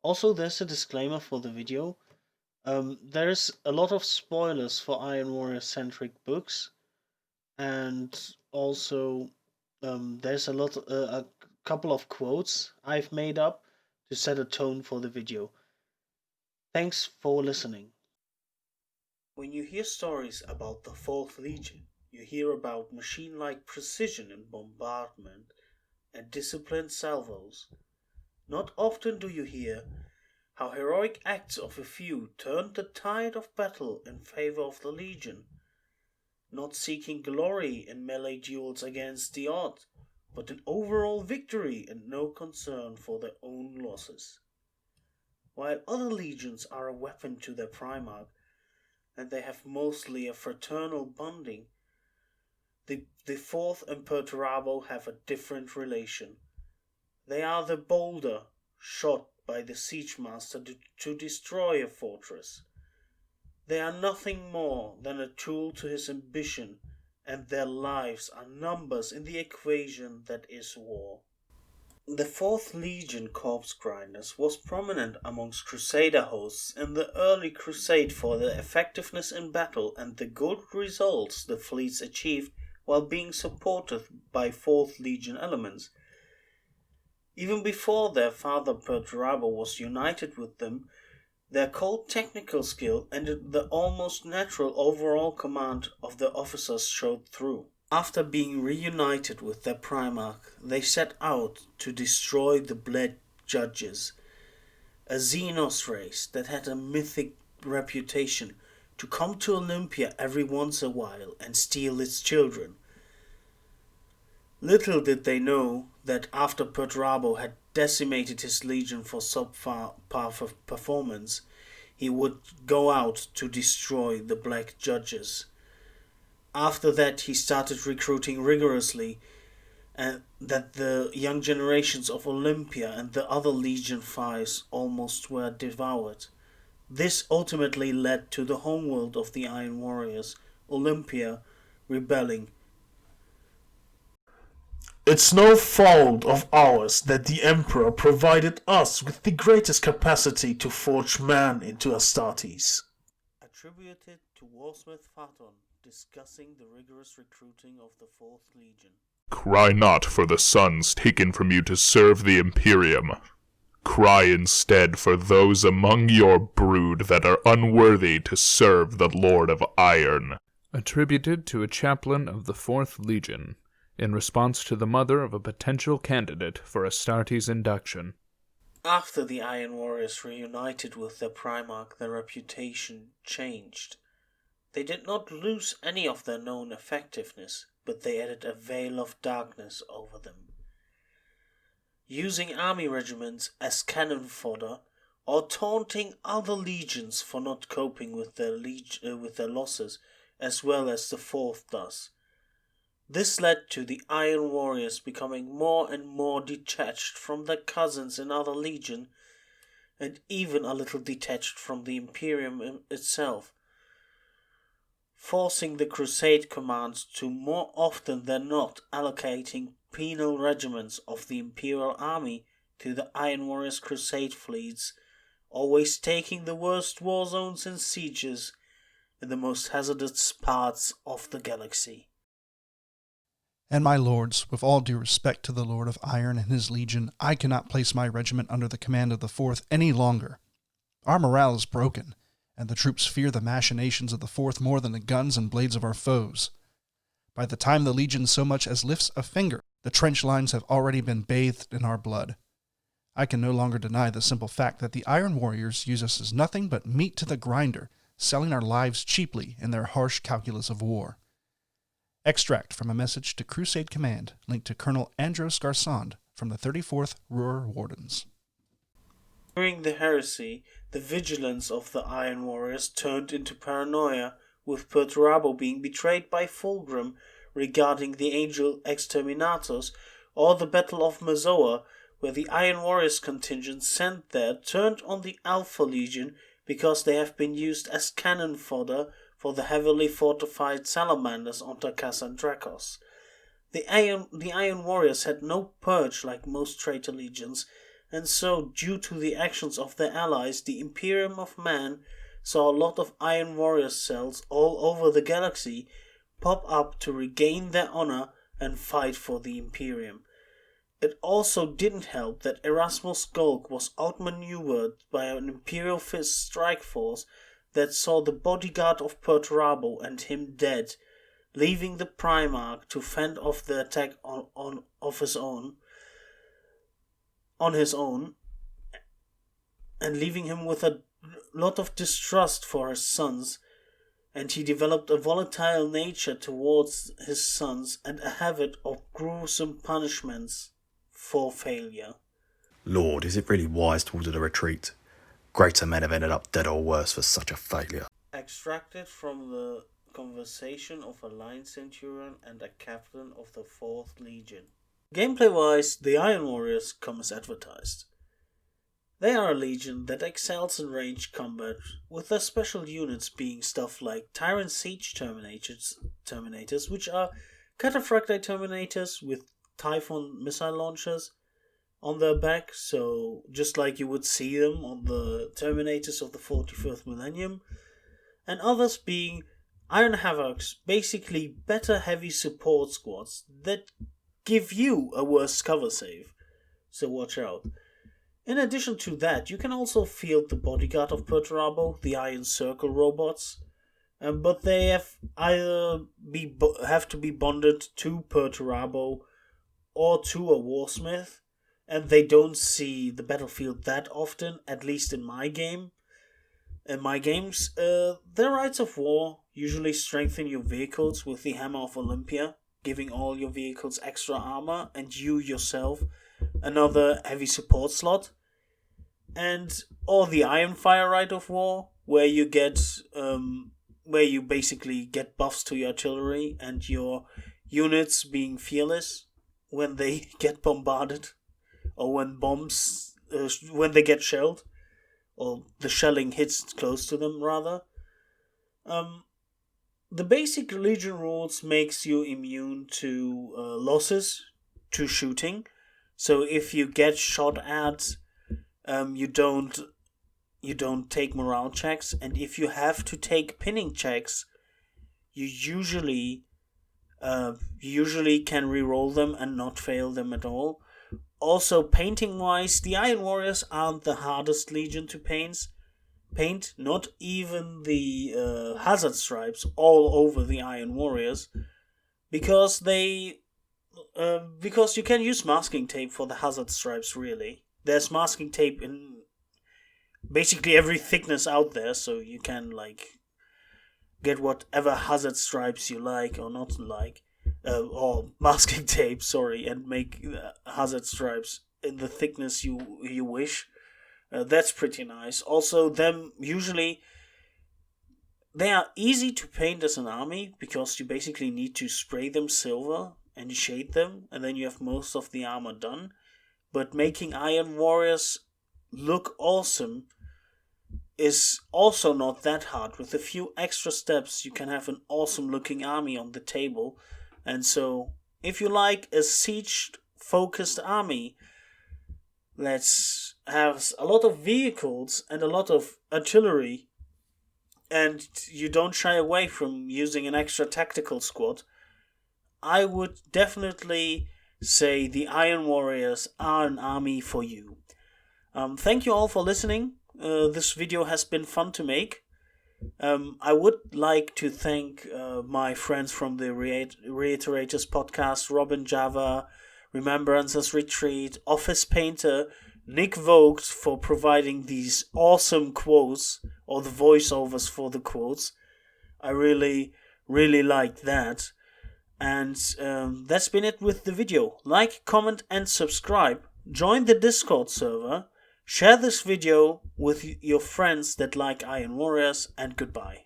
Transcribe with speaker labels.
Speaker 1: Also, there's a disclaimer for the video. There's a lot of spoilers for Iron Warrior centric books, and also there's a couple of quotes I've made up to set a tone for the video. Thanks for listening. When you hear stories about the Fourth Legion, you hear about machine-like precision in bombardment and disciplined salvos. Not often do you hear how heroic acts of a few turned the tide of battle in favor of the Legion, not seeking glory in melee duels against the odds, but an overall victory and no concern for their own losses. While other legions are a weapon to their Primarch, and they have mostly a fraternal bonding, the Fourth Imperturabo have a different relation. They are the bolder, shot by the siege master to destroy a fortress. They are nothing more than a tool to his ambition, and their lives are numbers in the equation that is war. The Fourth Legion corpse grinders was prominent amongst Crusader hosts in the early crusade for their effectiveness in battle and the good results the fleets achieved while being supported by Fourth Legion elements. Even before their father Perturabo was united with them, their cold technical skill and the almost natural overall command of their officers showed through. After being reunited with their Primarch, they set out to destroy the Bled Judges, a Xenos race that had a mythic reputation to come to Olympia every once a while and steal its children. Little did they know that after Perturabo had decimated his legion for subpar performance, he would go out to destroy the Black Judges. After that, he started recruiting rigorously, and that the young generations of Olympia and the other Legion Fives almost were devoured. This ultimately led to the homeworld of the Iron Warriors, Olympia, rebelling.
Speaker 2: It's no fault of ours that the Emperor provided us with the greatest capacity to forge man into Astartes.
Speaker 1: Attributed to Warsmith Phaeton, discussing the rigorous recruiting of the Fourth Legion.
Speaker 3: Cry not for the sons taken from you to serve the Imperium. Cry instead for those among your brood that are unworthy to serve the Lord of Iron.
Speaker 4: Attributed to a chaplain of the Fourth Legion, in response to the mother of a potential candidate for Astartes induction.
Speaker 1: After the Iron Warriors reunited with their Primarch, their reputation changed. They did not lose any of their known effectiveness, but they added a veil of darkness over them. Using army regiments as cannon fodder, or taunting other legions for not coping with their losses, as well as the Fourth does. This led to the Iron Warriors becoming more and more detached from their cousins in other legion, and even a little detached from the Imperium itself, forcing the Crusade commands to more often than not allocating penal regiments of the Imperial Army to the Iron Warriors' Crusade fleets, always taking the worst war zones and sieges in the most hazardous parts of the galaxy.
Speaker 5: And my lords, with all due respect to the Lord of Iron and his legion, I cannot place my regiment under the command of the Fourth any longer. Our morale is broken, and the troops fear the machinations of the Fourth more than the guns and blades of our foes. By the time the legion so much as lifts a finger, the trench lines have already been bathed in our blood. I can no longer deny the simple fact that the Iron Warriors use us as nothing but meat to the grinder, selling our lives cheaply in their harsh calculus of war. Extract from a message to Crusade Command, linked to Colonel Andros Garsond from the 34th Ruhr Wardens.
Speaker 1: During the heresy, the vigilance of the Iron Warriors turned into paranoia, with Perturabo being betrayed by Fulgrim regarding the Angel Exterminators, or the Battle of Mazoa, where the Iron Warriors contingent sent there turned on the Alpha Legion because they have been used as cannon fodder for the heavily fortified salamanders on Tarkas and Drakos. The Iron Warriors had no purge like most traitor legions, and so, due to the actions of their allies, the Imperium of Man saw a lot of Iron Warrior cells all over the galaxy pop up to regain their honor and fight for the Imperium. It also didn't help that Erasmus Skulk was outmaneuvered by an Imperial Fist strike force that saw the bodyguard of Perturabo and him dead, leaving the Primarch to fend off the attack on his own, and leaving him with a lot of distrust for his sons, and he developed a volatile nature towards his sons and a habit of gruesome punishments for failure.
Speaker 6: Lord, is it really wise to order a retreat? Greater men have ended up dead or worse for such a failure.
Speaker 1: Extracted from the conversation of a line centurion and a captain of the 4th Legion. Gameplay-wise, the Iron Warriors come as advertised. They are a legion that excels in ranged combat, with their special units being stuff like Tyrant Siege Terminators, which are Cataphracti Terminators with Typhon missile launchers on their back, so just like you would see them on the Terminators of the 41st Millennium, and others being Iron Havocs, basically better heavy support squads that give you a worse cover save, so watch out. In addition to that, you can also field the bodyguard of Perturabo, the Iron Circle robots, but they have have to be bonded to Perturabo or to a Warsmith, and they don't see the battlefield that often, at least in my game. In my games, their rites of war usually strengthen your vehicles with the Hammer of Olympia, giving all your vehicles extra armor, and you yourself another heavy support slot, or the Iron Fire Rite of War, where you basically get buffs to your artillery and your units being fearless when they get bombarded, or when they get shelled, or the shelling hits close to them rather. The basic Legion rules makes you immune to losses to shooting. So if you get shot at, you don't take morale checks, and if you have to take pinning checks, you usually can reroll them and not fail them at all. Also, painting wise, the Iron Warriors aren't the hardest Legion to paint. Not even the hazard stripes all over the Iron Warriors, because you can use masking tape for the hazard stripes. Really, there's masking tape in basically every thickness out there, so you can get whatever hazard stripes you like or not like, or masking tape, sorry, and make hazard stripes in the thickness you wish. That's pretty nice. Also, they are easy to paint as an army, because you basically need to spray them silver and shade them, and then you have most of the armor done. But making Iron Warriors look awesome is also not that hard. With a few extra steps, you can have an awesome looking army on the table. And so, if you like a siege-focused army, let's have a lot of vehicles and a lot of artillery, and you don't shy away from using an extra tactical squad, I would definitely say the Iron Warriors are an army for you. Thank you all for listening. This video has been fun to make. I would like to thank my friends from the Reiterators podcast, Robin Java, Remembrances Retreat, Office Painter, Nick Vogt, for providing these awesome quotes, or the voiceovers for the quotes. I really, really liked that. And that's been it with the video. Like, comment and subscribe. Join the Discord server. Share this video with your friends that like Iron Warriors, and goodbye.